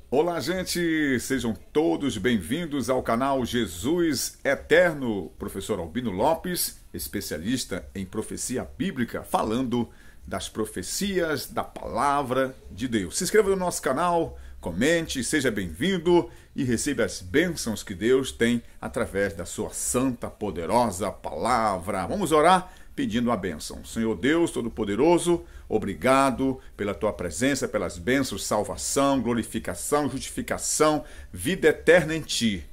Olá, gente! Sejam todos bem-vindos ao canal Jesus Eterno. Professor Albino Lopes, especialista em profecia bíblica, falando das profecias da palavra de Deus. Se inscreva no nosso canal, comente, seja bem-vindo e receba as bênçãos que Deus tem através da sua santa, poderosa palavra. Vamos orar pedindo a bênção. Senhor Deus Todo-Poderoso, obrigado pela tua presença, pelas bênçãos, salvação, glorificação, justificação, vida eterna em ti.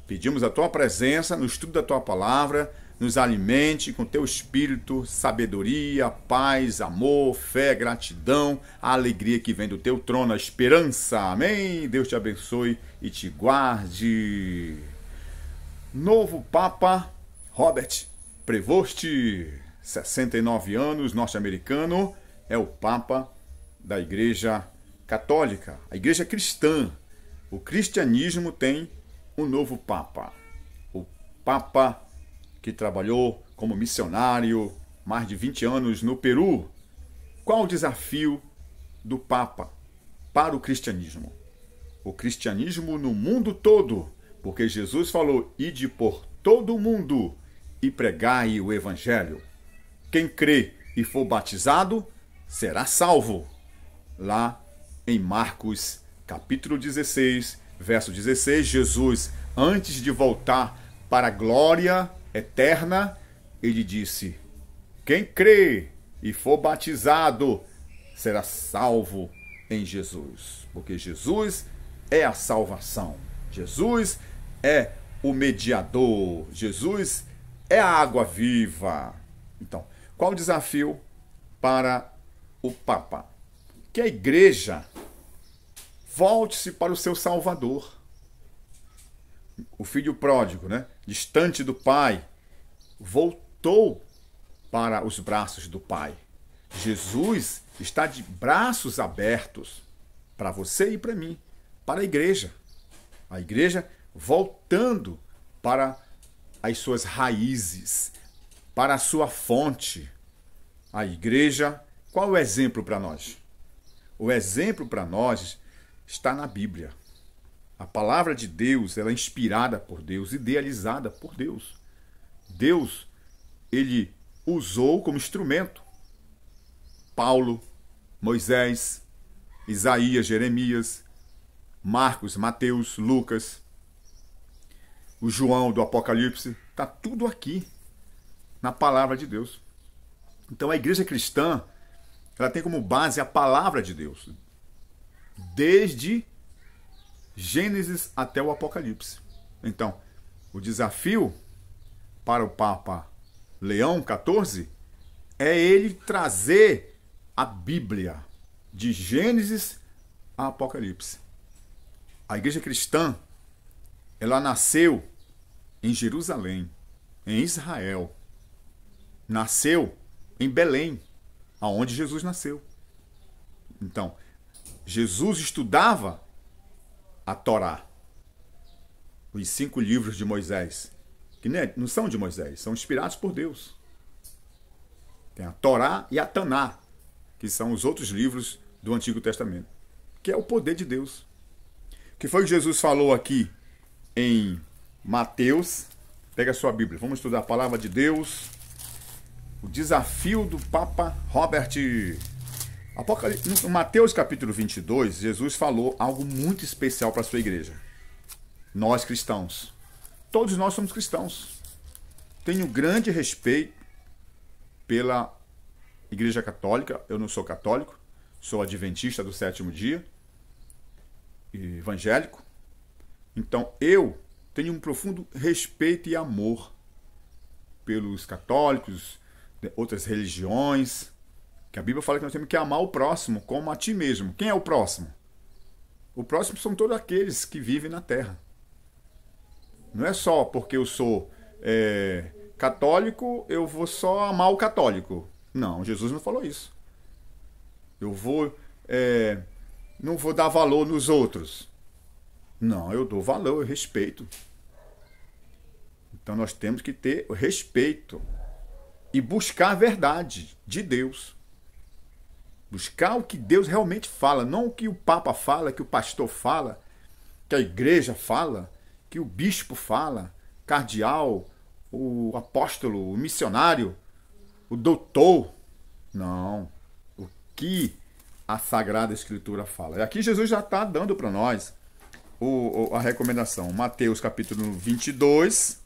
Pedimos a tua presença no estudo da tua palavra, nos alimente com teu espírito, sabedoria, paz, amor, fé, gratidão, a alegria que vem do teu trono, a esperança. Amém? Deus te abençoe e te guarde. Novo Papa Robert Prevost, 69 anos, norte-americano, é o Papa da Igreja Católica, a Igreja Cristã. O cristianismo tem um novo Papa. O Papa que trabalhou como missionário mais de 20 anos no Peru. Qual o desafio do Papa para o cristianismo? O cristianismo no mundo todo, porque Jesus falou, ide por todo o mundo e pregai o evangelho. Quem crê e for batizado será salvo. Lá em Marcos, capítulo 16, verso 16, Jesus, antes de voltar para a glória eterna, ele disse, quem crê e for batizado será salvo em Jesus. Porque Jesus é a salvação. Jesus é o mediador. Jesus é a água viva. Então, qual o desafio para o Papa? Que a igreja volte-se para o seu Salvador. O filho pródigo, distante do pai, voltou para os braços do pai. Jesus está de braços abertos para você e para mim, para a igreja. A igreja voltando para as suas raízes, para a sua fonte. A igreja, qual é o exemplo para nós? O exemplo para nós está na Bíblia. A palavra de Deus, ela é inspirada por Deus, idealizada por Deus. Deus, ele usou como instrumento Paulo, Moisés, Isaías, Jeremias, Marcos, Mateus, Lucas, o João do Apocalipse, está tudo aqui na palavra de Deus. Então a igreja cristã, ela tem como base a palavra de Deus, desde Gênesis até o Apocalipse. Então, o desafio para o Papa Leão XIV é ele trazer a Bíblia de Gênesis a Apocalipse. A igreja cristã, ela nasceu em Jerusalém, em Israel. Nasceu em Belém, aonde Jesus nasceu. Então, Jesus estudava a Torá, os 5 livros de Moisés, que não são de Moisés, são inspirados por Deus. Tem a Torá e a Taná, que são os outros livros do Antigo Testamento, que é o poder de Deus. Que foi o que Jesus falou aqui em Mateus. Pega a sua Bíblia, vamos estudar a palavra de Deus. O desafio do Papa Robert. No Mateus capítulo 22, Jesus falou algo muito especial para a sua igreja. Nós cristãos. Todos nós somos cristãos. Tenho grande respeito pela Igreja Católica. Eu não sou católico, sou adventista do 7º dia, evangélico. Então eu tenho um profundo respeito e amor pelos católicos, outras religiões, que a Bíblia fala que nós temos que amar o próximo como a ti mesmo. Quem é o próximo? O próximo são todos aqueles que vivem na terra. Não é só porque eu sou católico, eu vou só amar o católico. Não, Jesus não falou isso. Eu não vou dar valor nos outros. Não, eu dou valor, eu respeito. Então nós temos que ter o respeito e buscar a verdade de Deus. Buscar o que Deus realmente fala, não o que o Papa fala, que o pastor fala, que a igreja fala, que o bispo fala, cardeal, o apóstolo, o missionário, o doutor. Não. O que a Sagrada Escritura fala. E aqui Jesus já está dando para nós a recomendação. Mateus capítulo 22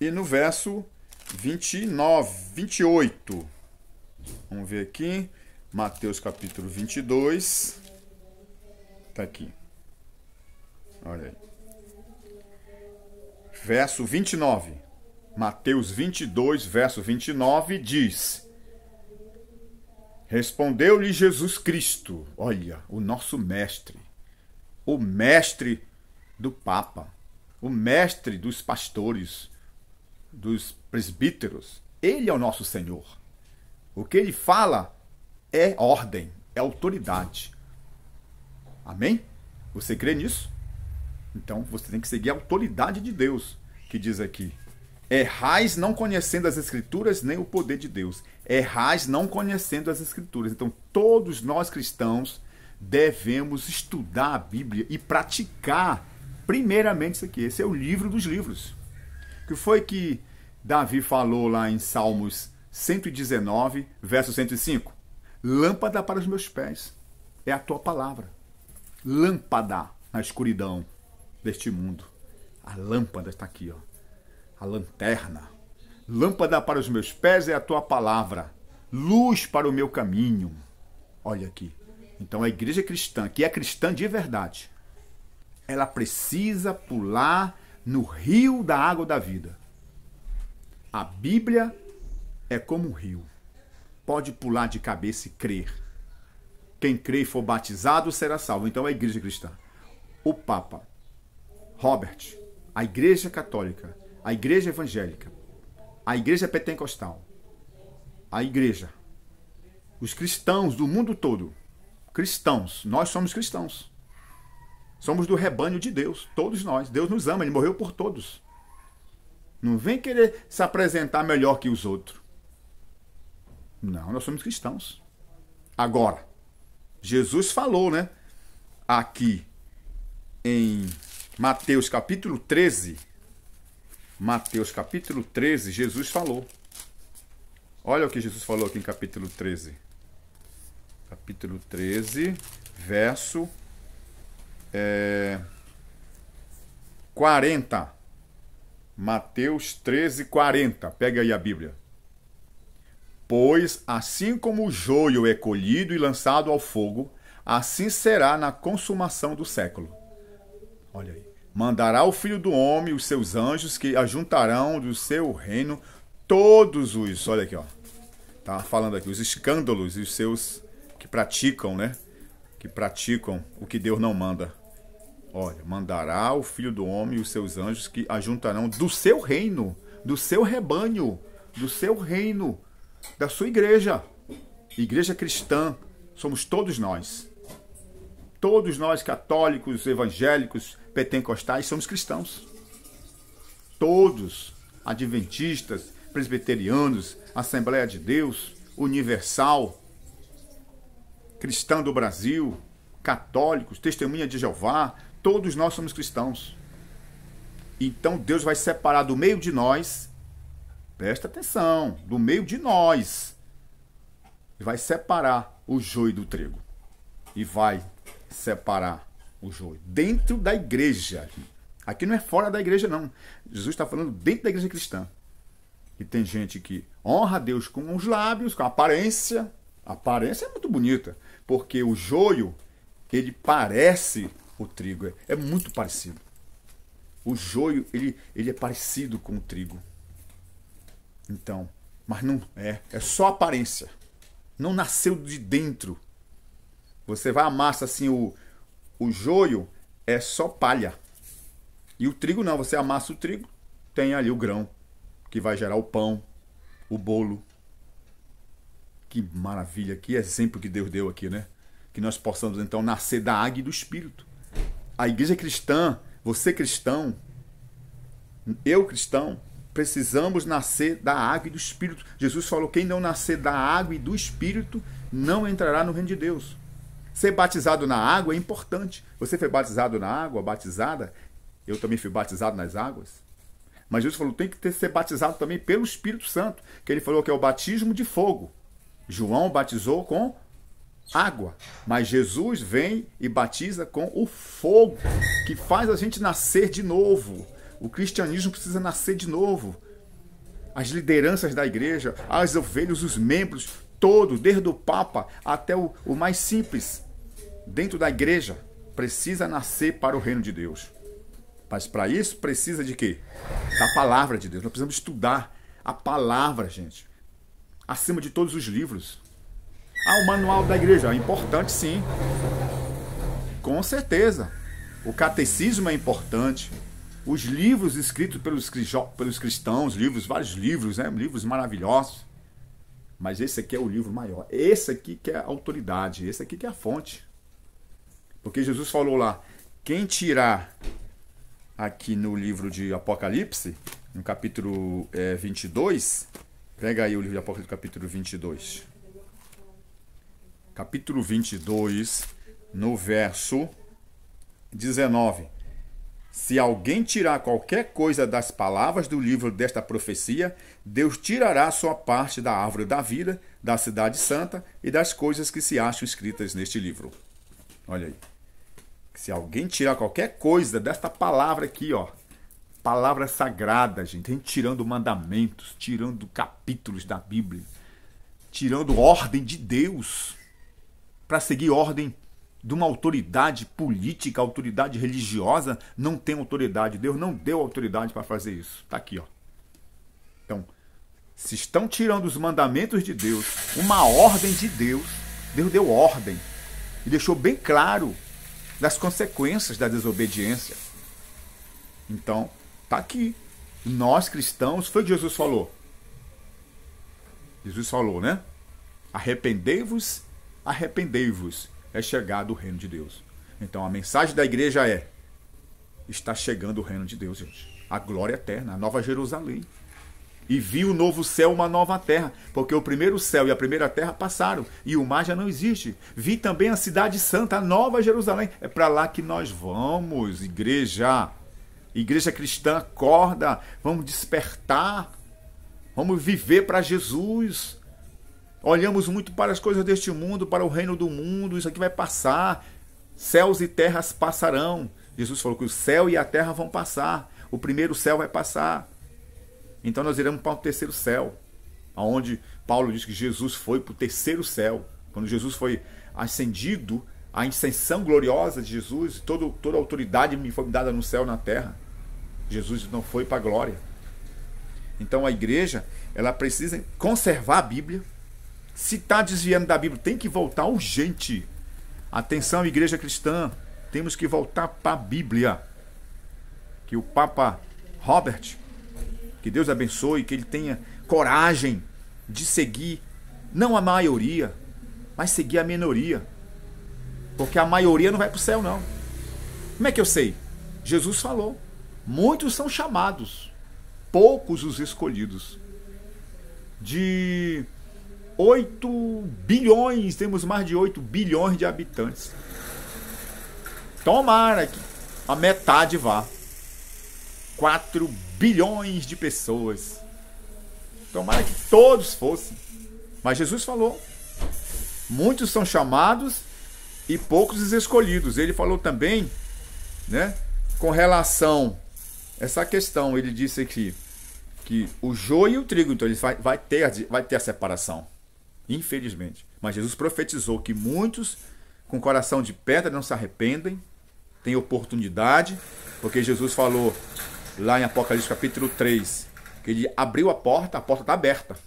e no verso 28. Vamos ver aqui. Mateus capítulo 22. Está aqui. Olha aí. Verso 29. Mateus 22, verso 29 diz: Respondeu-lhe Jesus Cristo, olha, o nosso mestre, o mestre do Papa, o mestre dos pastores, dos presbíteros. Ele é o nosso Senhor. O que ele fala é ordem, é autoridade. Amém? Você crê nisso? Então você tem que seguir a autoridade de Deus, que diz aqui: errais não conhecendo as Escrituras nem o poder de Deus. Errais não conhecendo as Escrituras. Então todos nós cristãos devemos estudar a Bíblia e praticar primeiramente isso aqui. Esse é o livro dos livros. O que foi que Davi falou lá em Salmos 119, verso 105? Lâmpada para os meus pés é a tua palavra. Lâmpada na escuridão deste mundo. A lâmpada está aqui, ó. A lanterna. Lâmpada para os meus pés é a tua palavra. Luz para o meu caminho. Olha aqui. Então a igreja cristã, que é cristã de verdade, ela precisa pular no rio da água da vida. A Bíblia é como um rio. Pode pular de cabeça e crer. Quem crê e for batizado será salvo. Então a igreja cristã. O Papa Robert, a igreja católica, a igreja evangélica, a igreja pentecostal, a igreja, os cristãos do mundo todo, cristãos, nós somos cristãos. Somos do rebanho de Deus, todos nós. Deus nos ama, Ele morreu por todos. Não vem querer se apresentar melhor que os outros. Não, nós somos cristãos. Agora, Jesus falou, né? Aqui em Mateus capítulo 13. Mateus capítulo 13, Jesus falou. Olha o que Jesus falou aqui em capítulo 13. Capítulo 13, verso 40. Mateus 13, 40. Pega aí a Bíblia. Pois assim como o joio é colhido e lançado ao fogo, assim será na consumação do século. Olha aí. Mandará o Filho do Homem os seus anjos, que ajuntarão do seu reino todos os... Olha aqui, ó. Tá falando aqui, os escândalos e os seus que praticam, né? Que praticam o que Deus não manda. Olha, mandará o Filho do Homem e os seus anjos, que ajuntarão do seu reino, do seu rebanho, do seu reino, da sua igreja. Igreja cristã, somos todos nós. Todos nós católicos, evangélicos, pentecostais, somos cristãos. Todos, adventistas, presbiterianos, Assembleia de Deus, Universal, Cristã do Brasil, católicos, Testemunha de Jeová, todos nós somos cristãos. Então Deus vai separar do meio de nós, presta atenção, do meio de nós, vai separar o joio do trigo. E vai separar o joio dentro da igreja. Aqui não é fora da igreja, não. Jesus está falando dentro da igreja cristã. E tem gente que honra a Deus com os lábios, com a aparência. A aparência é muito bonita, porque o joio, ele parece o trigo. É muito parecido. O joio, ele é parecido com o trigo. Então, mas não é. É só aparência. Não nasceu de dentro. Você vai amassa assim, o joio é só palha. E o trigo não, você amassa o trigo, tem ali o grão, que vai gerar o pão, o bolo. Que maravilha, que exemplo que Deus deu aqui, né? Que nós possamos então nascer da água e do Espírito. A igreja cristã, você cristão, eu cristão, precisamos nascer da água e do Espírito. Jesus falou, quem não nascer da água e do Espírito não entrará no reino de Deus. Ser batizado na água é importante. Você foi batizado na água, batizada? Eu também fui batizado nas águas. Mas Jesus falou, tem que ser batizado também pelo Espírito Santo, que ele falou que é o batismo de fogo. João batizou com água, mas Jesus vem e batiza com o fogo, que faz a gente nascer de novo. O cristianismo precisa nascer de novo. As lideranças da igreja, as ovelhas, os membros, todos, desde o Papa até o mais simples, dentro da igreja, precisa nascer para o reino de Deus. Mas para isso precisa de quê? Da palavra de Deus. Nós precisamos estudar a palavra, gente. Acima de todos os livros. O manual da igreja é importante, sim. Com certeza. O catecismo é importante. Os livros escritos pelos cristãos, vários livros, né? Livros maravilhosos. Mas esse aqui é o livro maior. Esse aqui que é a autoridade. Esse aqui que é a fonte. Porque Jesus falou lá, quem tirar aqui no livro de Apocalipse, no capítulo 22, pega aí o livro de Apocalipse, capítulo 22. Capítulo 22, no verso 19. Se alguém tirar qualquer coisa das palavras do livro desta profecia, Deus tirará a sua parte da árvore da vida, da cidade santa e das coisas que se acham escritas neste livro. Olha aí. Se alguém tirar qualquer coisa desta palavra aqui, ó, palavra sagrada, gente, tirando mandamentos, tirando capítulos da Bíblia, tirando ordem de Deus, para seguir ordem de uma autoridade política, autoridade religiosa, não tem autoridade. Deus não deu autoridade para fazer isso. Está aqui, ó. Então, se estão tirando os mandamentos de Deus, uma ordem de Deus, Deus deu ordem e deixou bem claro das consequências da desobediência. Então, está aqui. Nós cristãos, foi o que Jesus falou. Jesus falou, né? Arrependei-vos, arrependei-vos. É chegado o reino de Deus. Então, a mensagem da igreja é, está chegando o reino de Deus, gente. A glória eterna, a nova Jerusalém. E vi o novo céu, uma nova terra, porque o primeiro céu e a primeira terra passaram, e o mar já não existe. Vi também a cidade santa, a nova Jerusalém. É para lá que nós vamos, igreja. Igreja cristã, acorda, vamos despertar, vamos viver para Jesus. Olhamos muito para as coisas deste mundo, para o reino do mundo, isso aqui vai passar. Céus e terras passarão. Jesus falou que o céu e a terra vão passar. O primeiro céu vai passar. Então nós iremos para o terceiro céu, onde Paulo diz que Jesus foi para o terceiro céu. Quando Jesus foi ascendido, a ascensão gloriosa de Jesus, toda a autoridade me foi dada no céu e na terra. Jesus não foi para a glória. Então a igreja, ela precisa conservar a Bíblia. Se está desviando da Bíblia, tem que voltar urgente. Atenção, igreja cristã, temos que voltar para a Bíblia. Que o Papa Robert, que Deus abençoe, que ele tenha coragem de seguir, não a maioria, mas seguir a minoria. Porque a maioria não vai para o céu, não. Como é que eu sei? Jesus falou. Muitos são chamados, poucos os escolhidos. De 8 bilhões, temos mais de 8 bilhões de habitantes. Tomara que a metade vá. 4 bilhões de pessoas. Tomara que todos fossem. Mas Jesus falou. Muitos são chamados e poucos os escolhidos. Ele falou também, né, com relação a essa questão. Ele disse aqui que o joio e o trigo, então ele vai ter a separação. Infelizmente. Mas Jesus profetizou que muitos com coração de pedra não se arrependem, têm oportunidade, porque Jesus falou lá em Apocalipse capítulo 3, que ele abriu a porta está aberta.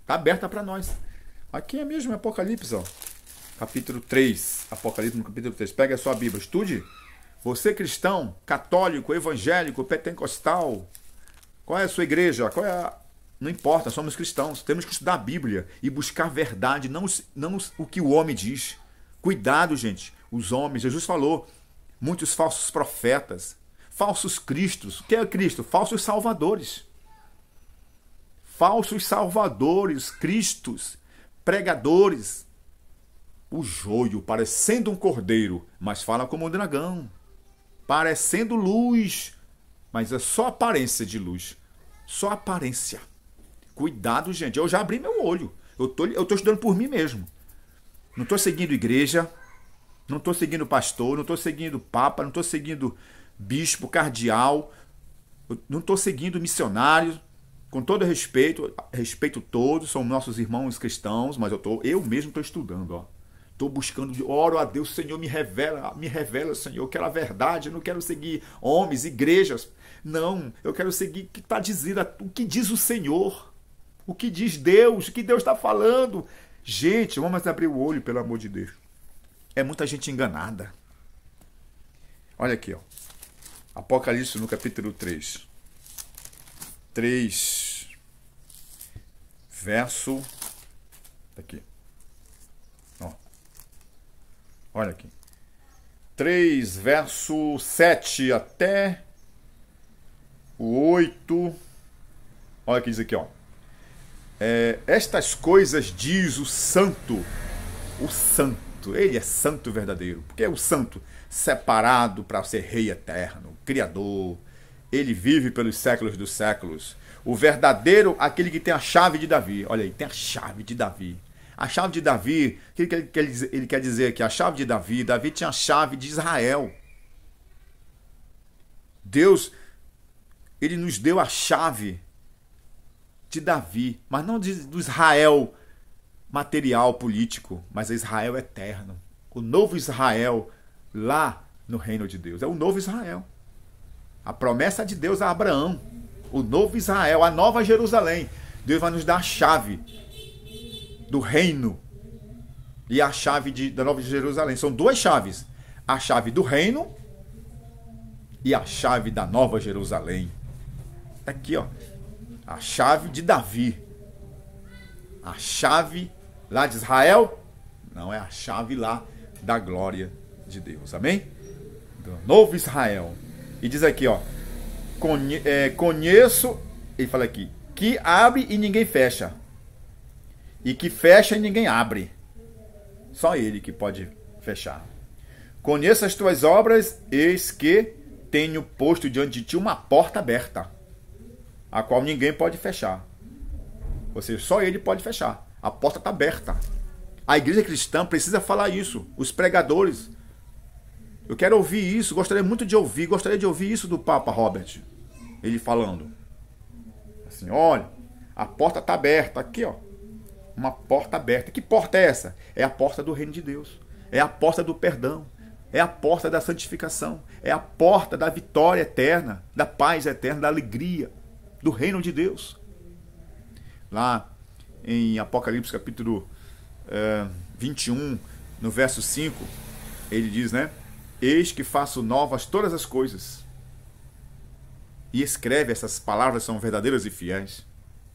Está aberta para nós. Aqui é mesmo Apocalipse, ó. Capítulo 3, Apocalipse no capítulo 3. Pega a sua Bíblia, estude. Você cristão, católico, evangélico, pentecostal, qual é a sua igreja? Não importa, somos cristãos. Temos que estudar a Bíblia e buscar a verdade, não o que o homem diz. Cuidado, gente. Os homens, Jesus falou, muitos falsos profetas, falsos cristos. O que é Cristo? Falsos salvadores. Falsos salvadores, cristos, pregadores, o joio, parecendo um cordeiro, mas fala como um dragão. Parecendo luz, mas é só aparência de luz. Só aparência. Cuidado, gente. Eu já abri meu olho. Eu tô estudando por mim mesmo. Não estou seguindo igreja, não estou seguindo pastor, não estou seguindo papa, não estou seguindo bispo, cardeal, não estou seguindo missionário. Com todo respeito, respeito todos, são nossos irmãos cristãos, mas eu mesmo estou estudando, ó. Estou buscando, oro a Deus, Senhor, me revela, Senhor, eu quero a verdade, eu não quero seguir homens, igrejas. Não, eu quero seguir o que está dizendo, o que diz o Senhor, o que diz Deus, o que Deus está falando. Gente, vamos abrir o olho, pelo amor de Deus. É muita gente enganada. Olha aqui, ó. Apocalipse no capítulo 3. 3, verso... Aqui. Ó. Olha aqui. 3, verso 7 até o 8. Olha o que diz aqui, ó. Estas coisas diz o santo. O santo. Ele é santo verdadeiro. Porque é o santo separado para ser rei eterno, criador. Ele vive pelos séculos dos séculos. O verdadeiro, aquele que tem a chave de Davi. Olha aí, tem a chave de Davi. A chave de Davi, o que ele quer dizer aqui? A chave de Davi, Davi tinha a chave de Israel. Deus, ele nos deu a chave de Davi, mas não do Israel material, político, mas é Israel eterno. O novo Israel lá no reino de Deus. É o novo Israel. A promessa de Deus a Abraão. O novo Israel, a nova Jerusalém. Deus vai nos dar a chave do reino e a chave da nova Jerusalém. São duas chaves. A chave do reino e a chave da nova Jerusalém. Está aqui, ó. A chave de Davi. A chave lá de Israel não é a chave lá da glória de Deus. Amém? Do novo Israel. E diz aqui, ó. Conheço, ele fala aqui, que abre e ninguém fecha. E que fecha e ninguém abre. Só ele que pode fechar. Conheço as tuas obras, eis que tenho posto diante de ti uma porta aberta, a qual ninguém pode fechar. Ou seja, só ele pode fechar. A porta está aberta. A igreja cristã precisa falar isso. Os pregadores. Eu quero ouvir isso. Gostaria de ouvir isso do Papa Robert. Ele falando. Assim, olha, a porta está aberta. Aqui, ó. Uma porta aberta. Que porta é essa? É a porta do reino de Deus. É a porta do perdão. É a porta da santificação. É a porta da vitória eterna. Da paz eterna, da alegria. Do reino de Deus. Lá em Apocalipse capítulo 21, no verso 5, ele diz, né? Eis que faço novas todas as coisas. E escreve, essas palavras são verdadeiras e fiéis.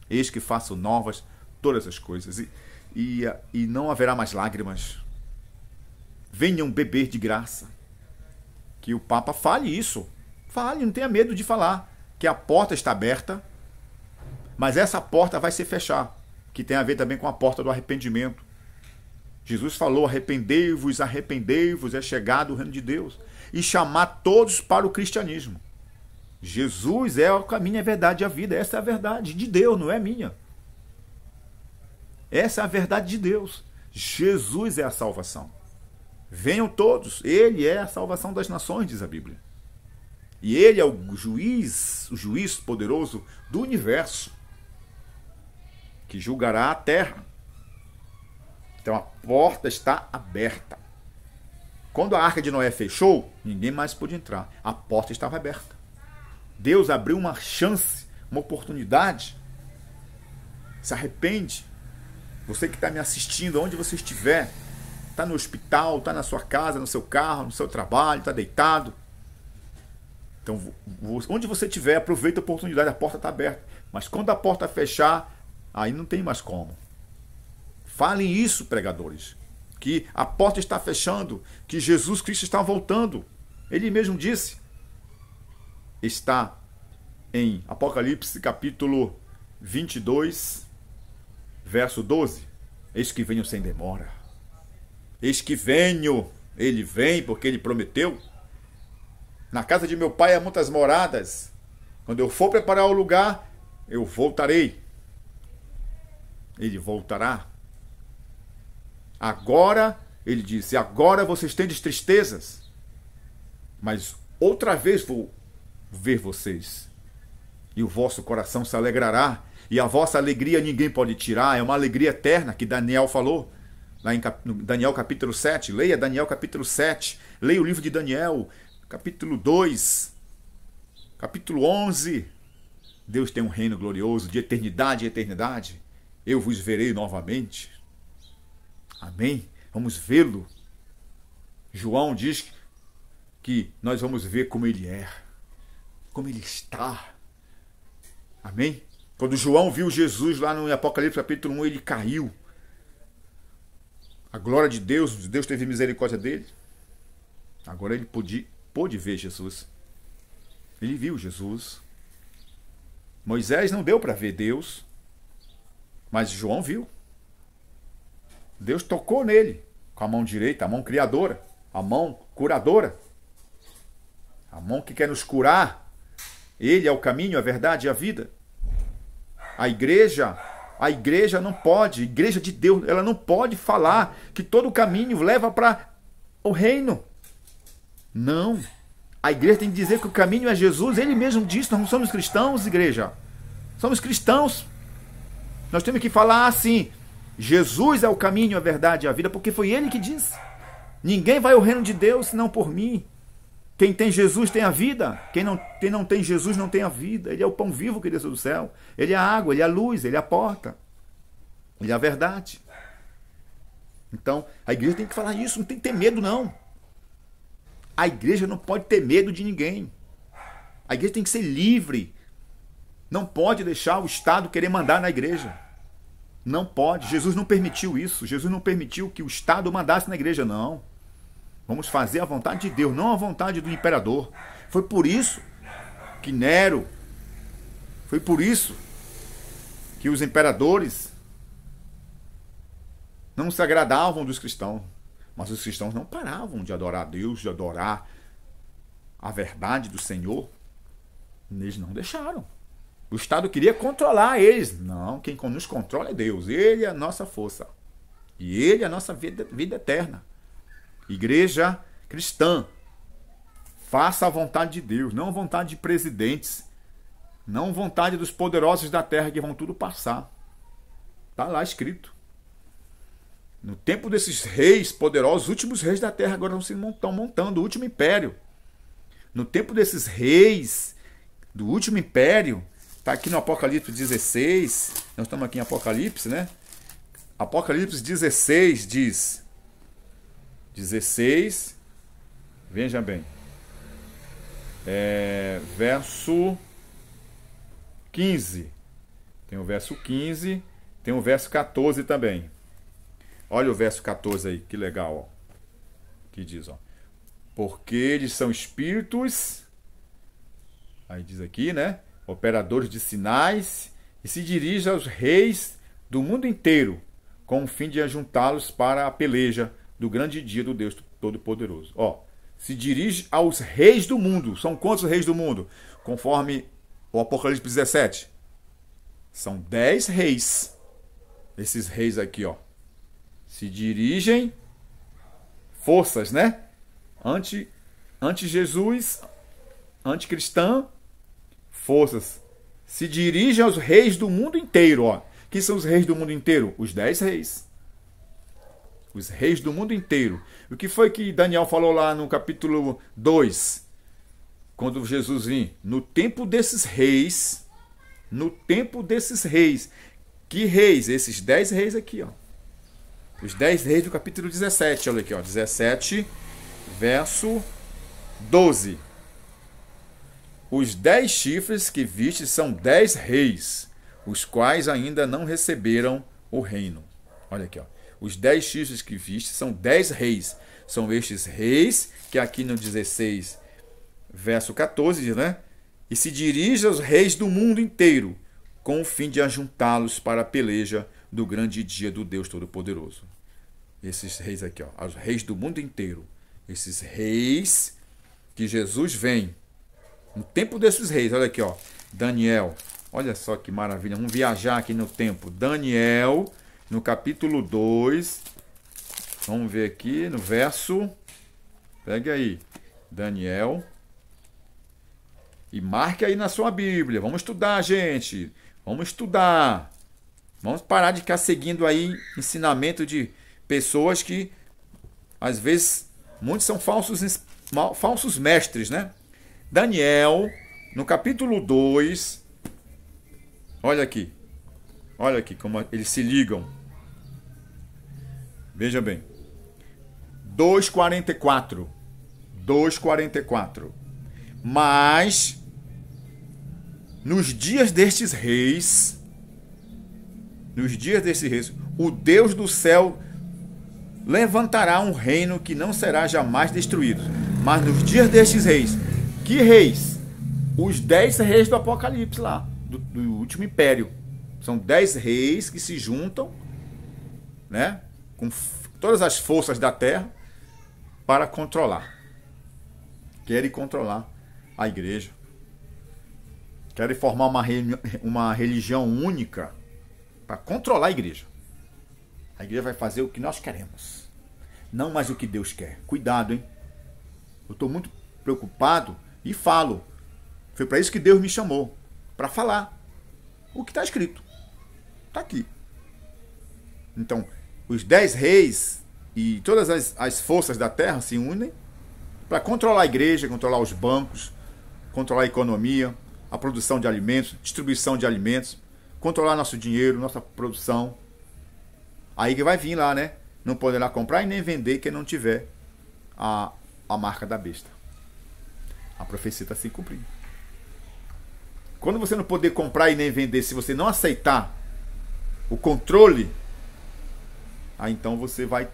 Eis que faço novas todas as coisas. E não haverá mais lágrimas. Venham beber de graça. Que o Papa fale isso. Fale, não tenha medo de falar. Que a porta está aberta, mas essa porta vai se fechar. Que tem a ver também com a porta do arrependimento. Jesus falou, arrependei-vos, arrependei-vos, é chegado o reino de Deus. E chamar todos para o cristianismo. Jesus é o caminho, a verdade e a vida. Essa é a verdade de Deus, não é minha. Essa é a verdade de Deus. Jesus é a salvação. Venham todos. Ele é a salvação das nações, diz a Bíblia. E ele é o juiz poderoso do universo, que julgará a terra. Então a porta está aberta. Quando a arca de Noé fechou, ninguém mais pôde entrar. A porta estava aberta. Deus abriu uma chance, uma oportunidade. Se arrepende. Você que está me assistindo, onde você estiver, está no hospital, está na sua casa, no seu carro, no seu trabalho, está deitado. Então, onde você estiver, aproveita a oportunidade, a porta está aberta. Mas quando a porta fechar, aí não tem mais como. Falem isso, pregadores. Que a porta está fechando, que Jesus Cristo está voltando. Ele mesmo disse. Está em Apocalipse capítulo 22, verso 12. Eis que venho sem demora. Eis que venho, ele vem porque ele prometeu. Na casa de meu pai há muitas moradas. Quando eu for preparar o lugar, eu voltarei. Ele voltará. Agora, ele disse, agora vocês têm tristezas, mas outra vez vou ver vocês. E o vosso coração se alegrará, e a vossa alegria ninguém pode tirar. É uma alegria eterna que Daniel falou, lá em Daniel capítulo 7. Leia Daniel capítulo 7, leia o livro de Daniel, capítulo 2, capítulo 11. Deus tem um reino glorioso, de eternidade em eternidade. Eu vos verei novamente. Amém? Vamos vê-lo. João diz que nós vamos ver como ele é, como ele está. Amém? Quando João viu Jesus lá no Apocalipse capítulo 1, ele caiu. A glória de Deus, Deus teve misericórdia dele. Agora ele pôde ver Jesus. Ele viu Jesus. Moisés não deu para ver Deus, mas João viu. Deus tocou nele com a mão direita, a mão criadora, a mão curadora, a mão que quer nos curar. Ele é o caminho, a verdade e a vida. A igreja não pode, a igreja de Deus, ela não pode falar que todo o caminho leva para o reino. Não. A igreja tem que dizer que o caminho é Jesus. Ele mesmo disse, nós não somos cristãos, igreja. Somos cristãos. Nós temos que falar assim, Jesus é o caminho, a verdade e a vida, porque foi ele que disse. Ninguém vai ao reino de Deus senão por mim. Quem tem Jesus tem a vida. Quem não tem Jesus não tem a vida. Ele é o pão vivo que desceu do céu. Ele é a água, ele é a luz, ele é a porta. Ele é a verdade. Então, a igreja tem que falar isso, não tem que ter medo, não. A igreja não pode ter medo de ninguém. A igreja tem que ser livre. Não pode deixar o Estado querer mandar na igreja. Não pode. Jesus não permitiu isso. Jesus não permitiu que o Estado mandasse na igreja, não. Vamos fazer a vontade de Deus, não a vontade do imperador. Foi por isso que Nero, foi por isso que os imperadores não se agradavam dos cristãos. Mas os cristãos não paravam de adorar a Deus, de adorar a verdade do Senhor. Eles não deixaram. O Estado queria controlar eles. Não, quem nos controla é Deus. Ele é a nossa força. E ele é a nossa vida eterna. Igreja cristã, faça a vontade de Deus, não a vontade de presidentes, não a vontade dos poderosos da terra que vão tudo passar. Está lá escrito. No tempo desses reis poderosos, os últimos reis da terra agora estão montando o último império. No tempo desses reis do último império, está aqui no Apocalipse 16, nós estamos aqui em Apocalipse, né? Apocalipse 16 diz... 16, veja bem, verso 15, tem o verso 15, tem o verso 14 também. Olha o verso 14 aí, que legal, ó. Que diz, ó, porque eles são espíritos, aí diz aqui, né, operadores de sinais, e se dirigem aos reis do mundo inteiro, com o fim de ajuntá-los para a peleja do grande dia do Deus Todo-Poderoso. Ó, se dirige aos reis do mundo. São quantos reis do mundo? Conforme o Apocalipse 17. São 10 reis. Esses reis aqui, ó. Se dirigem, forças, né? Anti-Jesus, anticristã, forças. Se dirigem aos reis do mundo inteiro, ó. Quem são os reis do mundo inteiro? Os 10 reis. Os reis do mundo inteiro. O que foi que Daniel falou lá no capítulo 2? Quando Jesus vir. No tempo desses reis. No tempo desses reis. Que reis? Esses 10 reis aqui, ó. Os 10 reis do capítulo 17. Olha aqui, ó. 17, verso 12. Os 10 chifres que viste são 10 reis, os quais ainda não receberam o reino. Olha aqui, ó. Os 10 chifres que viste são 10 reis. São estes reis, que aqui no 16, verso 14, diz, né? E se dirige aos reis do mundo inteiro, com o fim de ajuntá-los para a peleja do grande dia do Deus Todo-Poderoso. Esses reis aqui, ó, os reis do mundo inteiro. Esses reis que Jesus vem. No tempo desses reis, olha aqui, ó. Daniel, olha só que maravilha. Vamos viajar aqui no tempo. Daniel, no capítulo 2. Vamos ver aqui no verso. Pega aí. Daniel. E marque aí na sua Bíblia. Vamos estudar, gente. Vamos estudar. Vamos parar de ficar seguindo aí ensinamento de pessoas que, às vezes, muitos são falsos mestres, né? Daniel, no capítulo 2, olha aqui como eles se ligam. Veja bem, 2:44, mas nos dias destes reis, o Deus do céu levantará um reino que não será jamais destruído. Mas nos dias destes reis, que reis? Os 10 reis do Apocalipse lá, do último império. São 10 reis que se juntam, né, com todas as forças da terra para controlar. Querem controlar a igreja. Querem formar uma religião única para controlar a igreja. A igreja vai fazer o que nós queremos, não mais o que Deus quer. Cuidado, hein? Eu estou muito preocupado e falo. Foi para isso que Deus me chamou, para falar o que está escrito. Está aqui. Então, os 10 reis e todas as forças da terra se unem para controlar a igreja, controlar os bancos, controlar a economia, a produção de alimentos, distribuição de alimentos, controlar nosso dinheiro, nossa produção. Aí que vai vir lá, né? Não poderá comprar e nem vender quem não tiver a marca da besta. A profecia está se cumprindo. Quando você não poder comprar e nem vender, se você não aceitar o controle, aí então você vai...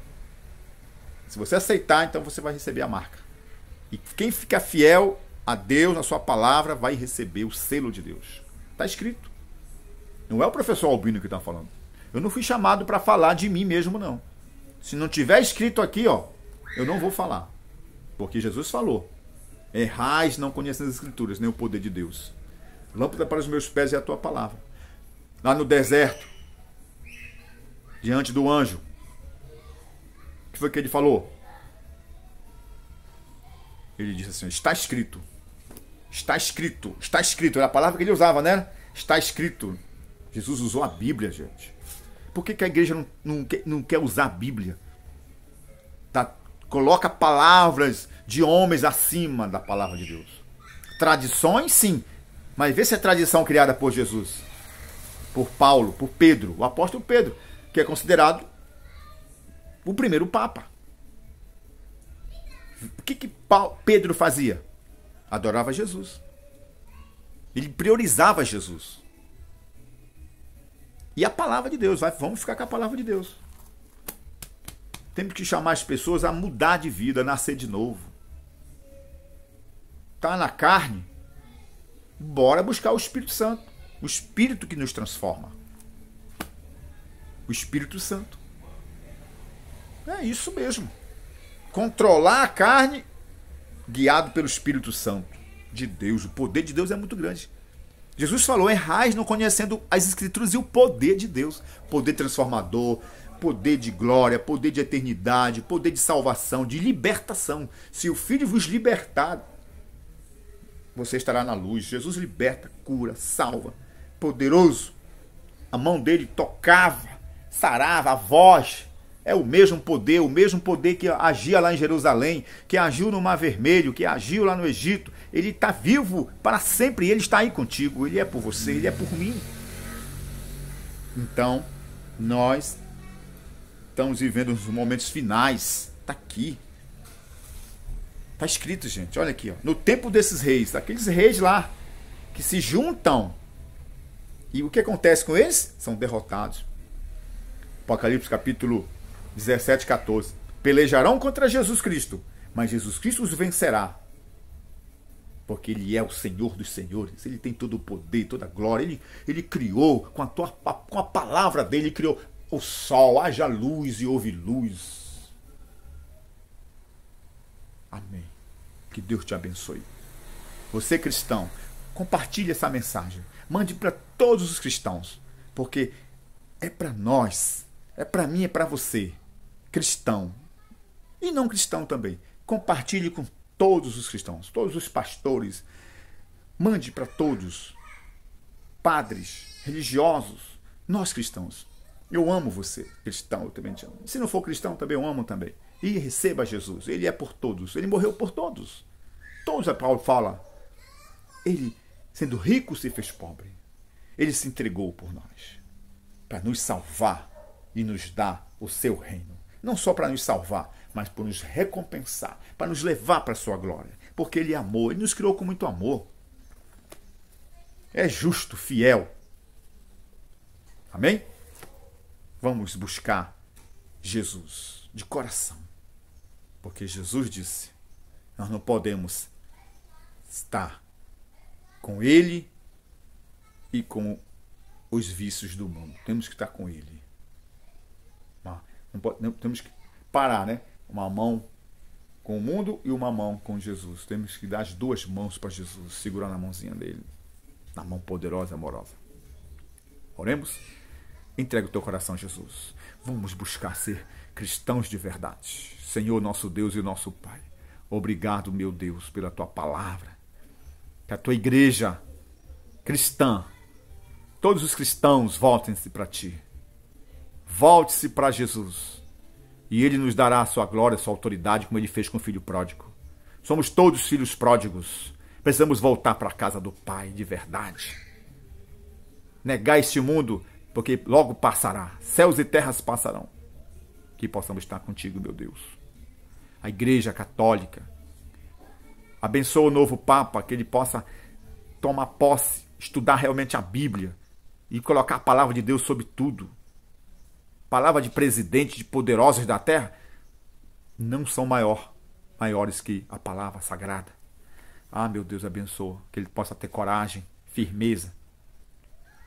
Se você aceitar, então você vai receber a marca. E quem fica fiel a Deus, na sua palavra, vai receber o selo de Deus. Está escrito. Não é o professor Albino que está falando. Eu não fui chamado para falar de mim mesmo, não. Se não tiver escrito aqui, ó, eu não vou falar. Porque Jesus falou: errais não conhecendo as Escrituras, nem o poder de Deus. Lâmpada para os meus pés é a tua palavra. Lá no deserto, diante do anjo, o que foi que ele falou? Ele disse assim: está escrito. Está escrito. Está escrito. Era a palavra que ele usava, né? Está escrito. Jesus usou a Bíblia, gente. Por que a igreja não quer usar a Bíblia? Coloca palavras de homens acima da palavra de Deus. Tradições, sim. Mas vê se é tradição criada por Jesus, por Paulo, por Pedro, o apóstolo Pedro, que é considerado o primeiro Papa. O que Pedro fazia? Adorava Jesus. Ele priorizava Jesus. E a palavra de Deus. Vamos ficar com a palavra de Deus. Temos que chamar as pessoas a mudar de vida, a nascer de novo. Está na carne? Bora buscar o Espírito Santo. O Espírito que nos transforma. O Espírito Santo. É isso mesmo. Controlar a carne guiado pelo Espírito Santo de Deus. O poder de Deus é muito grande. Jesus falou: errais não conhecendo as Escrituras e o poder de Deus. Poder transformador, poder de glória, poder de eternidade, poder de salvação, de libertação. Se o Filho vos libertar, você estará na luz. Jesus liberta, cura, salva. Poderoso. A mão dele tocava, sarava, a voz. É o mesmo poder que agia lá em Jerusalém, que agiu no Mar Vermelho, que agiu lá no Egito. Ele está vivo para sempre e ele está aí contigo. Ele é por você, ele é por mim. Então, nós estamos vivendo os momentos finais. Está aqui. Está escrito, gente. Olha aqui, ó. No tempo desses reis, aqueles reis lá, que se juntam. E o que acontece com eles? São derrotados. Apocalipse capítulo 17, 14. Pelejarão contra Jesus Cristo, mas Jesus Cristo os vencerá. Porque ele é o Senhor dos senhores. Ele tem todo o poder, toda a glória. Ele criou, com a palavra dele, ele criou o sol, haja luz e houve luz. Amém. Que Deus te abençoe. Você, cristão, compartilhe essa mensagem. Mande para todos os cristãos, porque é para nós, é para mim, é para você, cristão e não cristão também. Compartilhe com todos os cristãos, todos os pastores. Mande para todos, padres, religiosos, nós cristãos. Eu amo você, cristão, eu também te amo. Se não for cristão, também eu amo também. E receba Jesus, ele é por todos, ele morreu por todos. Todos, a Paulo fala, ele, sendo rico, se fez pobre. Ele se entregou por nós, para nos salvar e nos dar o seu reino. Não só para nos salvar, mas para nos recompensar, para nos levar para a sua glória. Porque ele é amor, ele nos criou com muito amor. É justo, fiel. Amém? Vamos buscar Jesus de coração. Porque Jesus disse, nós não podemos estar com ele e com os vícios do mundo. Temos que estar com ele. Não temos que parar, né? Uma mão com o mundo e uma mão com Jesus. Temos que dar as duas mãos para Jesus, segurando a mãozinha dele, na mão poderosa e amorosa. Oremos? Entrega o teu coração a Jesus. Vamos buscar ser cristãos de verdade. Senhor, nosso Deus e nosso Pai, obrigado, meu Deus, pela tua palavra. Que a tua igreja cristã, todos os cristãos, voltem-se para ti. Volte-se para Jesus. E ele nos dará a sua glória, a sua autoridade, como ele fez com o filho pródigo. Somos todos filhos pródigos. Precisamos voltar para a casa do Pai de verdade. Negar este mundo, porque logo passará. Céus e terras passarão. Que possamos estar contigo, meu Deus. A Igreja Católica. Abençoa o novo Papa, que ele possa tomar posse, estudar realmente a Bíblia e colocar a palavra de Deus sobre tudo. Palavra de presidente, de poderosos da terra, não são maiores que a palavra sagrada. Ah, meu Deus, abençoa, que ele possa ter coragem, firmeza.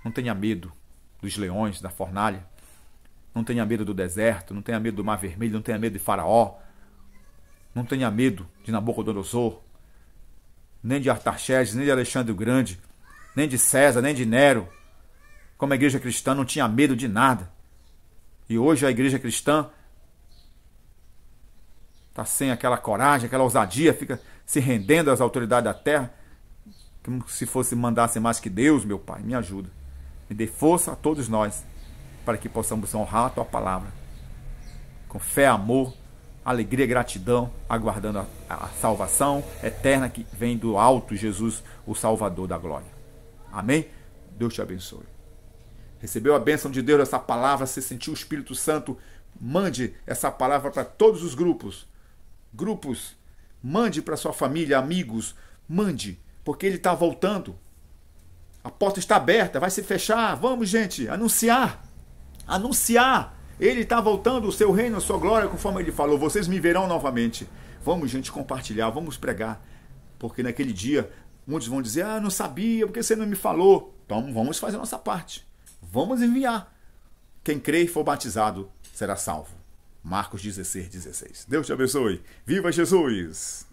Não tenha medo dos leões, da fornalha. Não tenha medo do deserto, não tenha medo do mar vermelho, não tenha medo de Faraó. Não tenha medo de Nabucodonosor, nem de Artaxerxes, nem de Alexandre o Grande, nem de César, nem de Nero. Como a igreja cristã não tinha medo de nada. E hoje a igreja cristã está sem aquela coragem, aquela ousadia, fica se rendendo às autoridades da terra, como se fosse mandasse mais que Deus, meu Pai. Me ajuda. Me dê força a todos nós, para que possamos honrar a tua palavra, com fé, amor, alegria e gratidão, aguardando a salvação eterna que vem do alto, Jesus, o Salvador da glória. Amém? Deus te abençoe. Recebeu a bênção de Deus essa palavra, se sentiu o Espírito Santo, mande essa palavra para todos os grupos. Mande para sua família, amigos, mande, porque ele está voltando. A porta está aberta, vai se fechar. Vamos, gente, anunciar. Ele está voltando, o seu reino, a sua glória, conforme ele falou. Vocês me verão novamente. Vamos, gente, compartilhar, vamos pregar. Porque naquele dia, muitos vão dizer, não sabia, porque você não me falou. Então, vamos fazer a nossa parte. Vamos enviar. Quem crê e for batizado será salvo. Marcos 16:16. Deus te abençoe. Viva Jesus!